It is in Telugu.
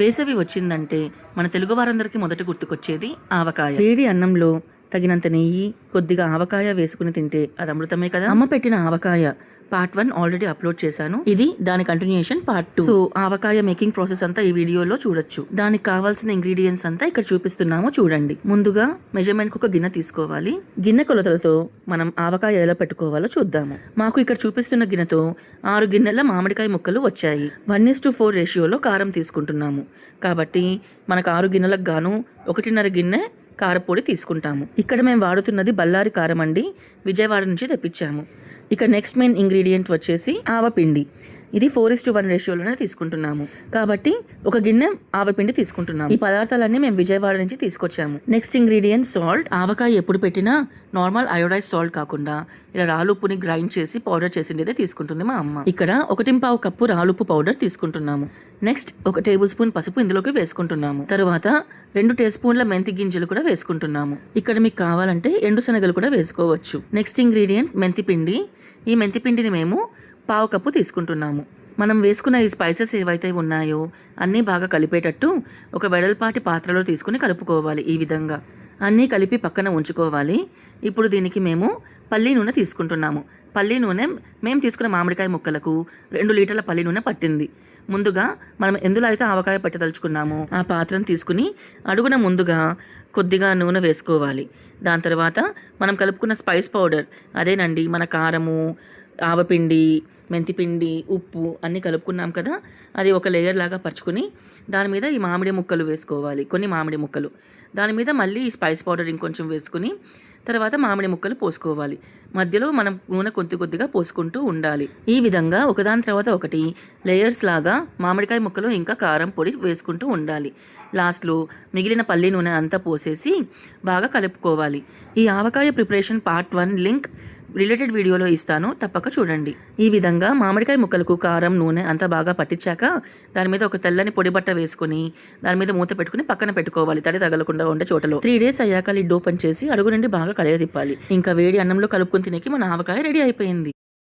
వేసవి వచ్చిందంటే మన తెలుగు వారందరికీ మొదట గుర్తుకొచ్చేది ఆవకాయ. వేడి అన్నంలో తగినంత నెయ్యి, కొద్దిగా ఆవకాయ వేసుకుని తింటే అది అమృతమే కదా. అమ్మ పెట్టిన ఆవకాయ పార్ట్ 1 ఆల్రెడీ అప్లోడ్ చేశాను. ఇది దాని కంటిన్యూషన్ పార్ట్ 2. సో ఆవకాయ మేకింగ్ ప్రాసెస్ అంతా ఈ వీడియోలో చూడొచ్చు. దానికి కావాల్సిన ఇంగ్రీడియంట్స్ అంతా ఇక్కడ చూపిస్తున్నాము చూడండి. ముందుగా మెజర్మెంట్ కు ఒక గిన్నె తీసుకోవాలి. గిన్నె కొలతలతో మనం ఆవకాయ ఎలా పెట్టుకోవాలో చూద్దాము. మాకు ఇక్కడ చూపిస్తున్న గిన్నెతో 6 గిన్నెల మామిడికాయ ముక్కలు వచ్చాయి. 1:4 రేషియోలో కారం తీసుకుంటున్నాము. కాబట్టి మనకు 6 గిన్నెలకు గాను 1.5 గిన్నె కారపొడి తీసుకుంటాము. ఇక్కడ మేము వాడుతున్నది బళ్ళారి కారం అండి, విజయవాడ నుంచి తెప్పించాము. ఇక నెక్స్ట్ మెయిన్ ఇంగ్రీడియంట్ వచ్చేసి ఆవపిండి. ఇది 4:1 రేషియోలోనే తీసుకుంటున్నాము. కాబట్టి ఒక గిన్నె ఆవపిండి తీసుకుంటున్నాము. ఈ పదార్థాలన్నీ మేము విజయవాడ నుంచి తీసుకొచ్చాము. Next ingredient salt. ఆవకాయ ఎప్పుడు పెట్టినా నార్మల్ అయోడైజ్ సాల్ట్ కాకుండా ఇలా రాలుప్పుని గ్రైండ్ చేసి పౌడర్ చేసిండేదే తీసుకుంటుంది మా అమ్మ. ఇక్కడ 1.5 కప్పు రాలుప్పు పౌడర్ తీసుకుంటున్నాము. నెక్స్ట్ 1 టేబుల్ స్పూన్ పసుపు ఇందులోకి వేసుకుంటున్నాము. తర్వాత 2 టీ స్పూన్ల మెంతి గింజలు కూడా వేసుకుంటున్నాము. ఇక్కడ మీకు కావాలంటే ఎండు శనగలు కూడా వేసుకోవచ్చు. నెక్స్ట్ ఇంగ్రీడియంట్ మెంతిపిండి. ఈ మెంతిపిండిని మేము 1/2 కప్పు తీసుకుంటున్నాము. మనం వేసుకున్న ఈ స్పైసెస్ ఏవైతే ఉన్నాయో అన్నీ బాగా కలిపేటట్టు ఒక వెడల్పాటి పాత్రలో తీసుకుని కలుపుకోవాలి. ఈ విధంగా అన్నీ కలిపి పక్కన ఉంచుకోవాలి. ఇప్పుడు దీనికి మేము పల్లి నూనె తీసుకుంటున్నాము. పల్లి నూనె మేము తీసుకున్న మామిడికాయ ముక్కలకు 2 లీటర్ల పల్లి నూనె పట్టింది. ముందుగా మనం ఎందులో అయితే ఆవకాయ పెట్టదలుచుకున్నామో ఆ పాత్రను తీసుకుని అడుగున ముందుగా కొద్దిగా నూనె వేసుకోవాలి. దాని తర్వాత మనం కలుపుకున్న స్పైస్ పౌడర్, అదేనండి మన కారము, ఆవపిండి, మెంతిపిండి, ఉప్పు అన్నీ కలుపుకున్నాం కదా, అది ఒక లేయర్ లాగా పరుచుకుని దాని మీద ఈ మామిడి ముక్కలు వేసుకోవాలి. కొన్ని మామిడి ముక్కలు, దాని మీద మళ్ళీ ఈ స్పైస్ పౌడర్ ఇంకొంచెం వేసుకుని తర్వాత మామిడి ముక్కలు పోసుకోవాలి. మధ్యలో మనం నూనె కొద్దిగా పోసుకుంటూ ఉండాలి. ఈ విధంగా ఒకదాని తర్వాత ఒకటి లేయర్స్ లాగా మామిడికాయ ముక్కలు ఇంకా కారం పొడి వేసుకుంటూ ఉండాలి. లాస్ట్లో మిగిలిన పల్లి నూనె అంతా పోసేసి బాగా కలుపుకోవాలి. ఈ ఆవకాయ ప్రిపరేషన్ పార్ట్ 1 లింక్ రిలేటెడ్ వీడియోలో ఇస్తాను, తప్పక చూడండి. ఈ విధంగా మామిడికాయ ముక్కలకు కారం నూనె అంతా బాగా పట్టించాక దాని మీద ఒక తెల్లని పొడి బట్ట వేసుకుని దాని మీద మూత పెట్టుకుని పక్కన పెట్టుకోవాలి, తడి తగలకుండా ఉండే చోటలో. 3 డేస్ అయ్యాక లిడ్ ఓపెన్ చేసి అడుగు నుండి బాగా కలయ తిప్పాలి. ఇంకా వేడి అన్నంలో కలుపుకుని తినేకి మన ఆవకాయ రెడీ అయిపోయింది.